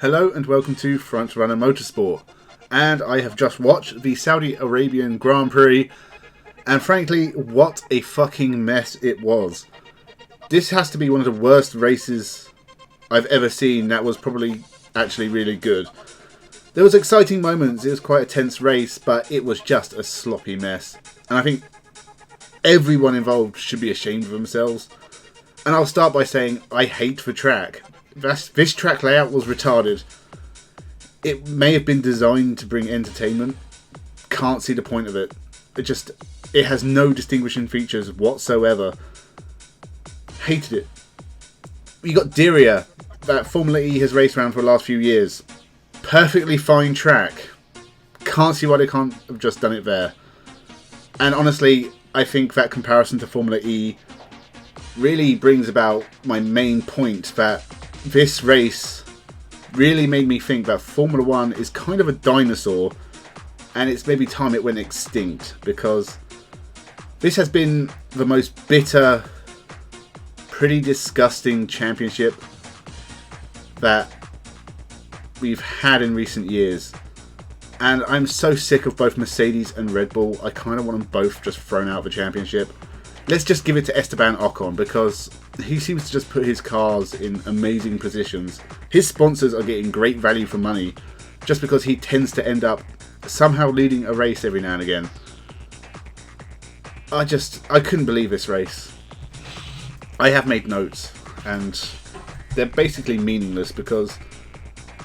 Hello and welcome to Frontrunner Motorsport. And I have just watched the Saudi Arabian Grand Prix, and frankly, what a fucking mess it was. This has to be one of the worst races I've ever seen that was probably actually really good. There was exciting moments, it was quite a tense race, but it was just a sloppy mess. And I think everyone involved should be ashamed of themselves. And I'll start by saying I hate the track. This track layout was retarded. It may have been designed to bring entertainment. Can't see the point of it. It has no distinguishing features whatsoever. Hated it. You got Diriyah, that Formula E has raced around for the last few years. Perfectly fine track. Can't see why they can't have just done it there. And honestly, I think that comparison to Formula E really brings about my main point, that this race really made me think that Formula 1 is kind of a dinosaur, and it's maybe time it went extinct, because this has been the most bitter, pretty disgusting championship that we've had in recent years. And I'm so sick of both Mercedes and Red Bull. I kind of want them both just thrown out of the championship. Let's just give it to Esteban Ocon, because he seems to just put his cars in amazing positions. His sponsors are getting great value for money just because he tends to end up somehow leading a race every now and again. I couldn't believe this race. I have made notes and they're basically meaningless because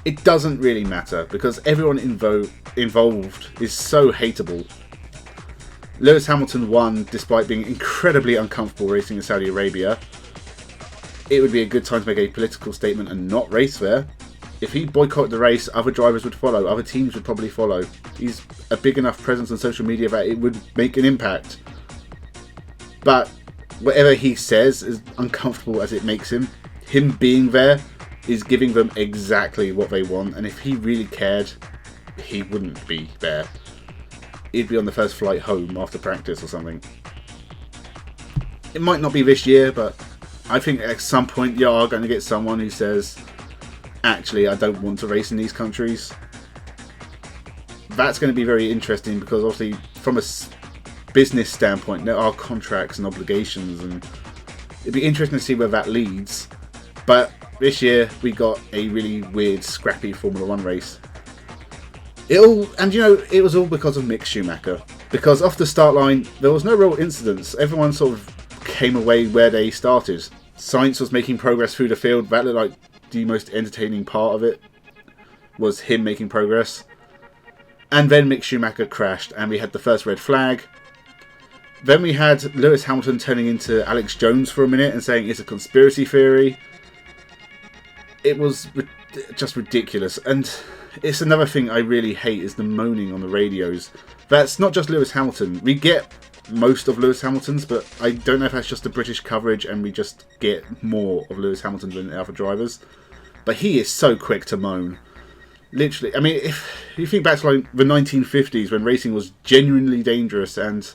it doesn't really matter, because everyone involved is so hateable. Lewis Hamilton won despite being incredibly uncomfortable racing in Saudi Arabia. It would be a good time to make a political statement and not race there. If he boycotted the race, other drivers would follow, other teams would probably follow. He's a big enough presence on social media that it would make an impact. But whatever he says, as uncomfortable as it makes him being there is giving them exactly what they want, and if he really cared, he wouldn't be there. He'd be on the first flight home after practice or something. It might not be this year, but I think at some point you are going to get someone who says, actually, I don't want to race in these countries. That's going to be very interesting, because obviously from a business standpoint there are contracts and obligations, and it'd be interesting to see where that leads. But this year we got a really weird, scrappy Formula 1 race. It was all because of Mick Schumacher. Because off the start line, there was no real incidents. Everyone sort of came away where they started. Sainz was making progress through the field. That looked like the most entertaining part of it, was him making progress. And then Mick Schumacher crashed, and we had the first red flag. Then we had Lewis Hamilton turning into Alex Jones for a minute and saying it's a conspiracy theory. It was just ridiculous. And it's another thing I really hate, is the moaning on the radios. That's not just Lewis Hamilton. We get most of Lewis Hamilton's, but I don't know if that's just the British coverage and we just get more of Lewis Hamilton than the other drivers. But he is so quick to moan. Literally, I mean, if you think back to like the 1950s when racing was genuinely dangerous and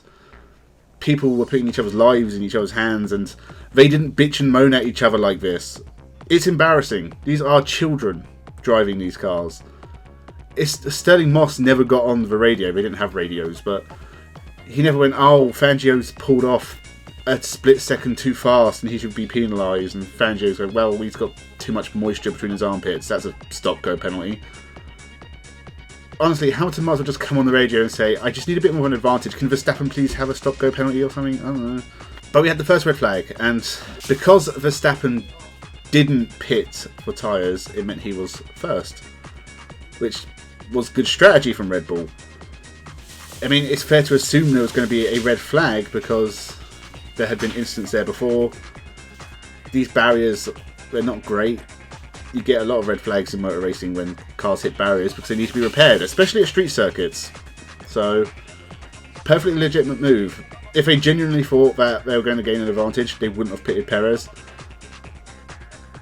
people were putting each other's lives in each other's hands, and they didn't bitch and moan at each other like this. It's embarrassing. These are children driving these cars. Sterling Moss never got on the radio. They didn't have radios, but he never went, oh, Fangio's pulled off a split second too fast and he should be penalised. And Fangio's go, well, he's got too much moisture between his armpits. That's a stop-go penalty. Honestly, Hamilton might as well just come on the radio and say, I just need a bit more of an advantage. Can Verstappen please have a stop-go penalty or something? I don't know. But we had the first red flag, and because Verstappen didn't pit for tyres, it meant he was first, which was good strategy from Red Bull. I mean, it's fair to assume there was going to be a red flag because there had been incidents there before. These barriers, they're not great. You get a lot of red flags in motor racing when cars hit barriers because they need to be repaired, especially at street circuits. So, perfectly legitimate move. If they genuinely thought that they were going to gain an advantage, they wouldn't have pitted Perez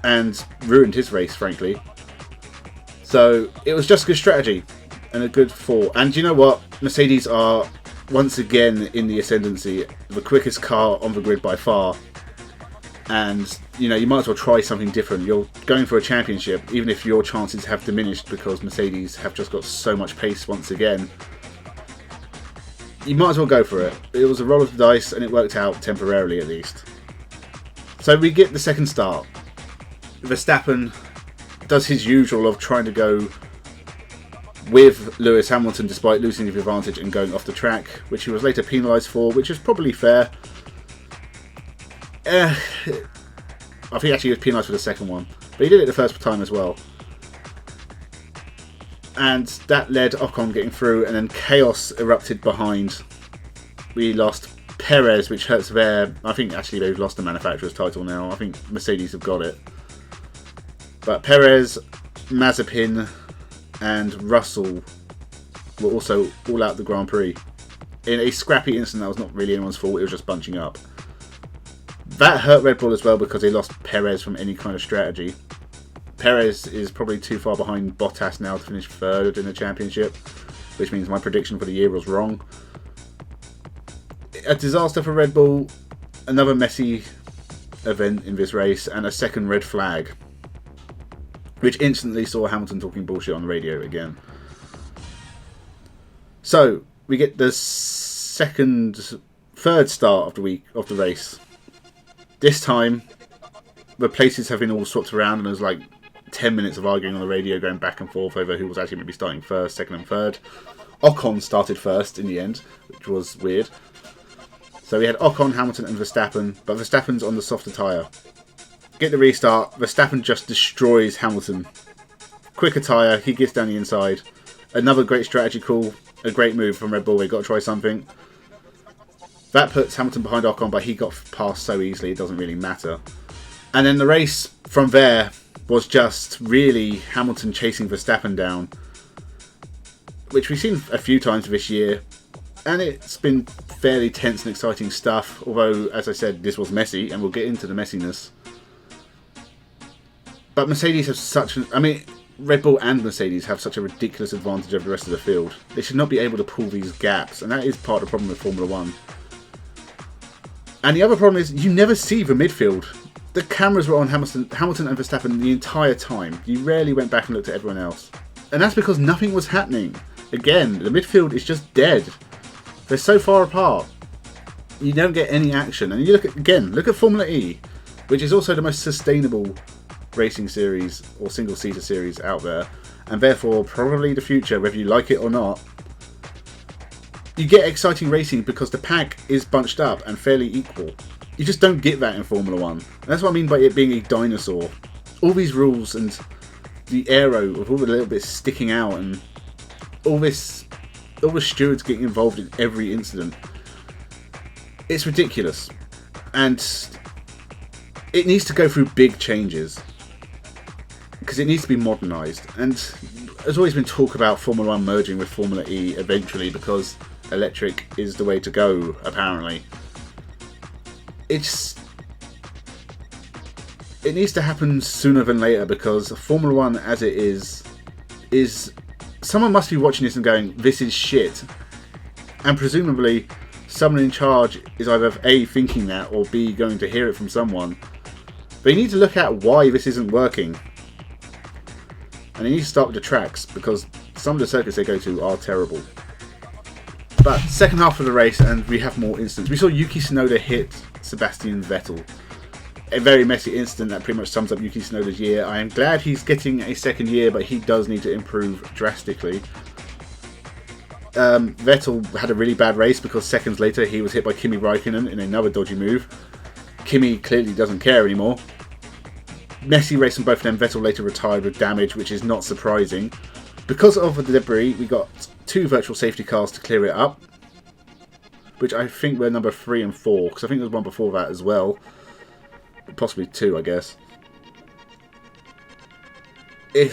and ruined his race, frankly. So it was just good strategy and a good fall. And you know what? Mercedes are once again in the ascendancy, the quickest car on the grid by far. And you know, you might as well try something different. You're going for a championship, even if your chances have diminished because Mercedes have just got so much pace once again. You might as well go for it. It was a roll of the dice and it worked out temporarily at least. So we get the second start. Verstappen does his usual of trying to go with Lewis Hamilton despite losing the advantage and going off the track, which he was later penalised for, which is probably fair. I think actually he was penalised for the second one, but he did it the first time as well. And that led Ocon getting through, and then chaos erupted behind. We lost Perez, which hurts their... I think actually they've lost the manufacturer's title now. I think Mercedes have got it. But Perez, Mazepin and Russell were also all out the Grand Prix. In a scrappy incident that was not really anyone's fault, it was just bunching up. That hurt Red Bull as well because they lost Perez from any kind of strategy. Perez is probably too far behind Bottas now to finish third in the championship, which means my prediction for the year was wrong. A disaster for Red Bull, another messy event in this race, and a second red flag, which instantly saw Hamilton talking bullshit on the radio again. So we get the third start of the week of the race. This time, the places have been all swapped around, and there's like 10 minutes of arguing on the radio, going back and forth over who was actually going to be starting first, second, and third. Ocon started first in the end, which was weird. So we had Ocon, Hamilton, and Verstappen, but Verstappen's on the softer tyre. Get the restart, Verstappen just destroys Hamilton. Quicker tyre, he gets down the inside. Another great strategy call, a great move from Red Bull, they've got to try something. That puts Hamilton behind Ocon, but he got past so easily it doesn't really matter. And then the race from there was just really Hamilton chasing Verstappen down, which we've seen a few times this year. And it's been fairly tense and exciting stuff, although, as I said, this was messy, and we'll get into the messiness. But Mercedes have such an... I mean, Red Bull and Mercedes have such a ridiculous advantage over the rest of the field. They should not be able to pull these gaps, and that is part of the problem with Formula 1. And the other problem is, you never see the midfield. The cameras were on Hamilton and Verstappen the entire time. You rarely went back and looked at everyone else. And that's because nothing was happening. Again, the midfield is just dead. They're so far apart. You don't get any action. And you look at Formula E, which is also the most sustainable racing series or single-seater series out there, and therefore probably the future, whether you like it or not. You get exciting racing because the pack is bunched up and fairly equal. You just don't get that in Formula 1. And that's what I mean by it being a dinosaur. All these rules and the aero with all the little bits sticking out and all the stewards getting involved in every incident. It's ridiculous. And it needs to go through big changes, because it needs to be modernised. And there's always been talk about Formula 1 merging with Formula E eventually, because electric is the way to go, apparently. It needs to happen sooner than later, because Formula 1 as it is someone must be watching this and going, this is shit. And presumably someone in charge is either A, thinking that, or B, going to hear it from someone. But you need to look at why this isn't working. And you need to start with the tracks, because some of the circuits they go to are terrible. But second half of the race, and we have more incidents. We saw Yuki Tsunoda hit Sebastian Vettel. A very messy incident that pretty much sums up Yuki Tsunoda's year. I am glad he's getting a second year, but he does need to improve drastically. Vettel had a really bad race because seconds later he was hit by Kimi Räikkönen in another dodgy move. Kimi clearly doesn't care anymore. Messy race from both of them. Vettel later retired with damage, which is not surprising. Because of the debris, we got 2 virtual safety cars to clear it up, which I think were number 3 and 4, because I think there was one before that as well. Possibly 2, I guess. I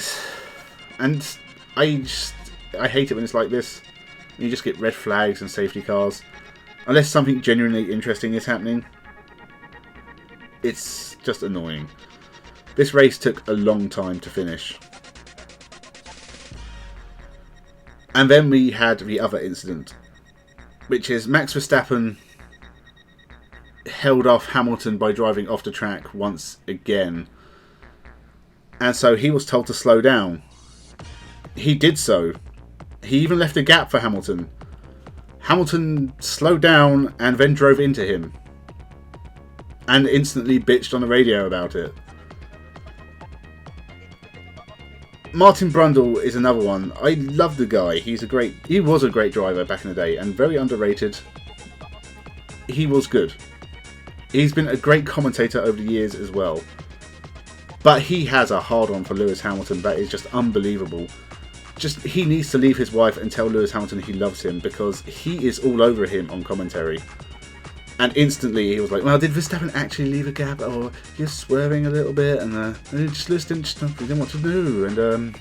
hate it when it's like this. You just get red flags and safety cars. Unless something genuinely interesting is happening. It's just annoying. This race took a long time to finish. And then we had the other incident, which is Max Verstappen. held off Hamilton by driving off the track once again. And so he was told to slow down. He did so. He even left a gap for Hamilton. Hamilton slowed down and then drove into him. And instantly bitched on the radio about it. Martin Brundle is another one. I love the guy. He was a great driver back in the day and very underrated. He was good. He's been a great commentator over the years as well. But he has a hard-on for Lewis Hamilton that is just unbelievable. He needs to leave his wife and tell Lewis Hamilton he loves him, because he is all over him on commentary. And instantly he was like, well, did Verstappen actually leave a gap? Or he was swerving a little bit, and Lewis didn't know what to do, and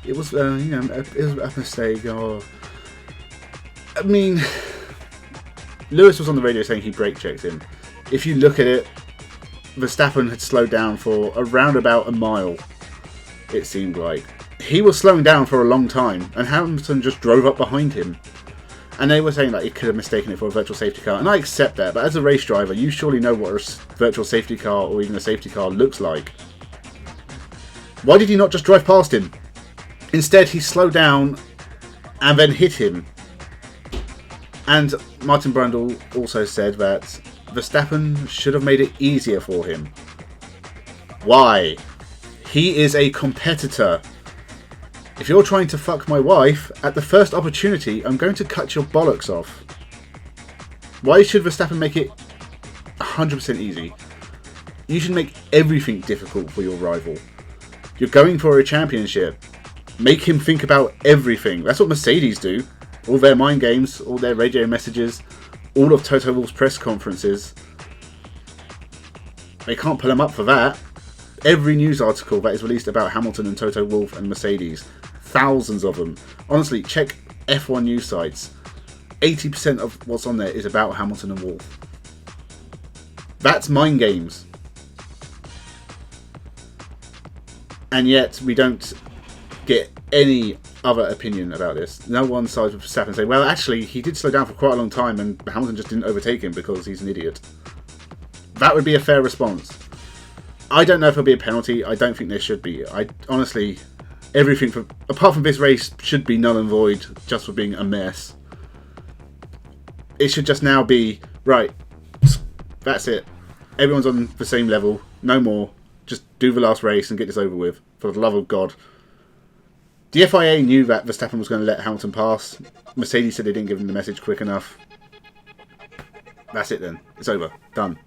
it was it was a mistake. Or I mean, Lewis was on the radio saying he brake checked him. If you look at it, Verstappen had slowed down for around about a mile, it seemed like. He was slowing down for a long time, and Hamilton just drove up behind him. And they were saying that he could have mistaken it for a virtual safety car, and I accept that, but as a race driver, you surely know what a virtual safety car or even a safety car looks like. Why did he not just drive past him? Instead, he slowed down and then hit him. And Martin Brundle also said that Verstappen should have made it easier for him. Why? He is a competitor. If you're trying to fuck my wife, at the first opportunity, I'm going to cut your bollocks off. Why should Verstappen make it 100% easy? You should make everything difficult for your rival. You're going for a championship. Make him think about everything. That's what Mercedes do. All their mind games, all their radio messages, all of Toto Wolff's press conferences. They can't pull him up for that. Every news article that is released about Hamilton and Toto Wolff and Mercedes, thousands of them. Honestly, check F1 news sites. 80% of what's on there is about Hamilton and Wolff. That's mind games. And yet we don't get any other opinion about this. No one sides with Verstappen and say, well, actually, he did slow down for quite a long time and Hamilton just didn't overtake him because he's an idiot. That would be a fair response. I don't know if it'll be a penalty. I don't think there should be. I honestly, everything apart from this race should be null and void just for being a mess. It should just now be, right, that's it. Everyone's on the same level. No more. Just do the last race and get this over with. For the love of God. The FIA knew that Verstappen was going to let Hamilton pass. Mercedes said they didn't give him the message quick enough. That's it then. It's over. Done.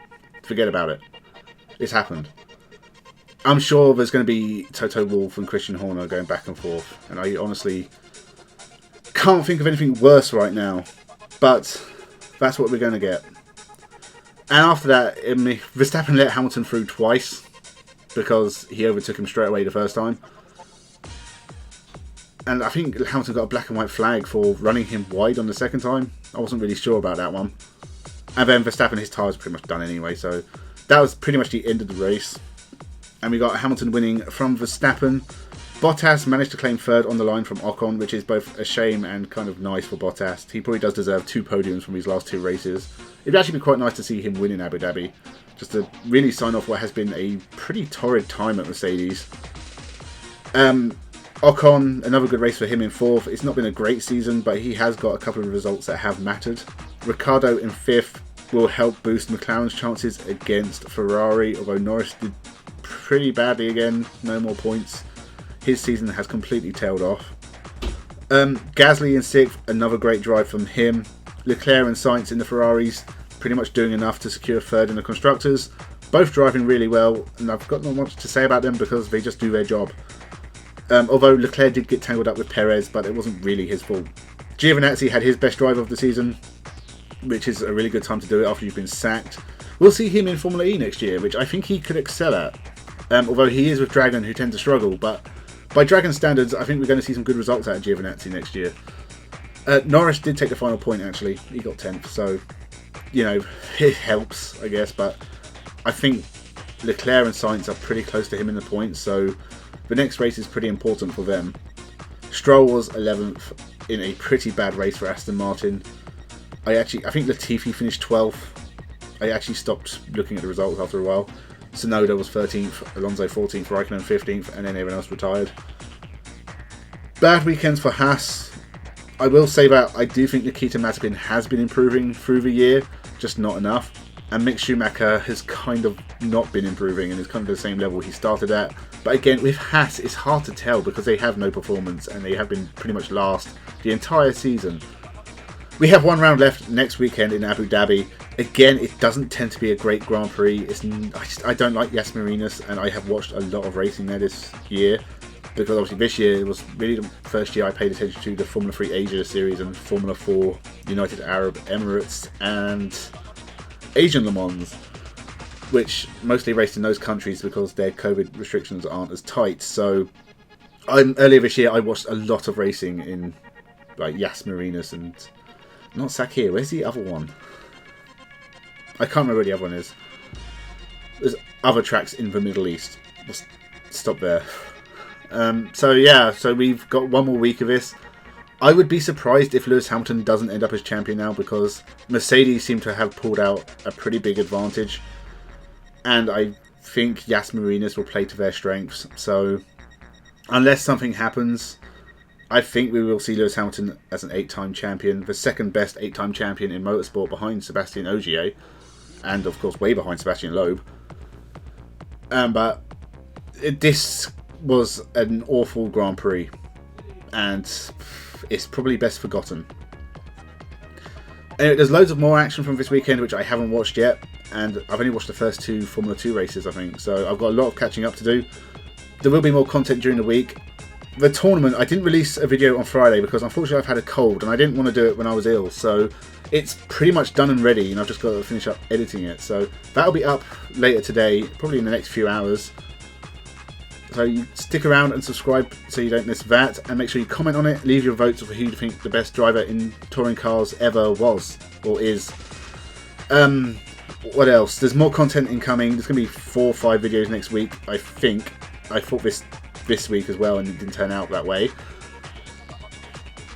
Forget about it. It's happened. I'm sure there's going to be Toto Wolff and Christian Horner going back and forth. And I honestly can't think of anything worse right now. But that's what we're going to get. And after that, Verstappen let Hamilton through twice. Because he overtook him straight away the first time. And I think Hamilton got a black and white flag for running him wide on the second time. I wasn't really sure about that one. And then Verstappen, his tyres pretty much done anyway. So that was pretty much the end of the race. And we got Hamilton winning from Verstappen. Bottas managed to claim third on the line from Ocon, which is both a shame and kind of nice for Bottas. He probably does deserve 2 podiums from his last 2 races. It'd actually be quite nice to see him win in Abu Dhabi. Just to really sign off what has been a pretty torrid time at Mercedes. Ocon, another good race for him in 4th. It's not been a great season, but he has got a couple of results that have mattered. Ricciardo in 5th will help boost McLaren's chances against Ferrari, although Norris did pretty badly again. No more points. His season has completely tailed off. Gasly in 6th, another great drive from him. Leclerc and Sainz in the Ferraris, pretty much doing enough to secure 3rd in the Constructors. Both driving really well, and I've got not much to say about them because they just do their job. Although Leclerc did get tangled up with Perez, but it wasn't really his fault. Giovinazzi had his best drive of the season, which is a really good time to do it after you've been sacked. We'll see him in Formula E next year, which I think he could excel at. Although he is with Dragon, who tend to struggle, but by Dragon standards, I think we're going to see some good results out of Giovinazzi next year. Norris did take the final point, actually. He got 10th, so, you know, it helps, I guess, but I think Leclerc and Sainz are pretty close to him in the points, so the next race is pretty important for them. Stroll was 11th in a pretty bad race for Aston Martin. I think Latifi finished 12th. I actually stopped looking at the results after a while. Tsunoda was 13th, Alonso 14th, Raikkonen 15th, and then everyone else retired. Bad weekends for Haas. I will say that I do think Nikita Mazepin has been improving through the year, just not enough. And Mick Schumacher has kind of not been improving and is kind of the same level he started at. But again, with Haas, it's hard to tell because they have no performance and they have been pretty much last the entire season. We have one round left next weekend in Abu Dhabi. Again, it doesn't tend to be a great Grand Prix. I don't like Yas Marinas, and I have watched a lot of racing there this year. Because obviously this year was really the first year I paid attention to the Formula 3 Asia Series and Formula 4 United Arab Emirates and Asian Le Mans, which mostly raced in those countries because their COVID restrictions aren't as tight. So earlier this year I watched a lot of racing in like Yas Marinas and not Sakhir. Where's the other one? I can't remember where the other one is. There's other tracks in the Middle East. Let's stop there. So we've got one more week of this. I would be surprised if Lewis Hamilton doesn't end up as champion now because Mercedes seem to have pulled out a pretty big advantage. And I think Yas Marinas will play to their strengths. So unless something happens, I think we will see Lewis Hamilton as an 8-time champion. The second best 8-time champion in motorsport behind Sebastian Ogier. And of course way behind Sebastian Loeb. But this was an awful Grand Prix. And it's probably best forgotten. Anyway, there's loads of more action from this weekend which I haven't watched yet, and I've only watched the first 2 Formula 2 races, I think, so I've got a lot of catching up to do. There will be more content during the week. The tournament, I didn't release a video on Friday because unfortunately I've had a cold and I didn't want to do it when I was ill, so it's pretty much done and ready and I've just got to finish up editing it, so that'll be up later today, probably in the next few hours. So you stick around and subscribe so you don't miss that, and make sure you comment on it, leave your votes for who you think the best driver in touring cars ever was or is. What else? There's more content incoming. There's going to be 4 or 5 videos next week, I think. I thought this week as well and it didn't turn out that way.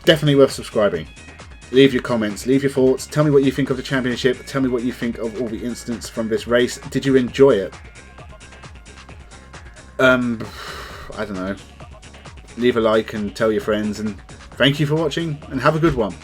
Definitely worth subscribing. Leave your comments, leave your thoughts, tell me what you think of the championship, tell me what you think of all the incidents from this race. Did you enjoy it? I don't know. Leave a like and tell your friends, and thank you for watching and have a good one.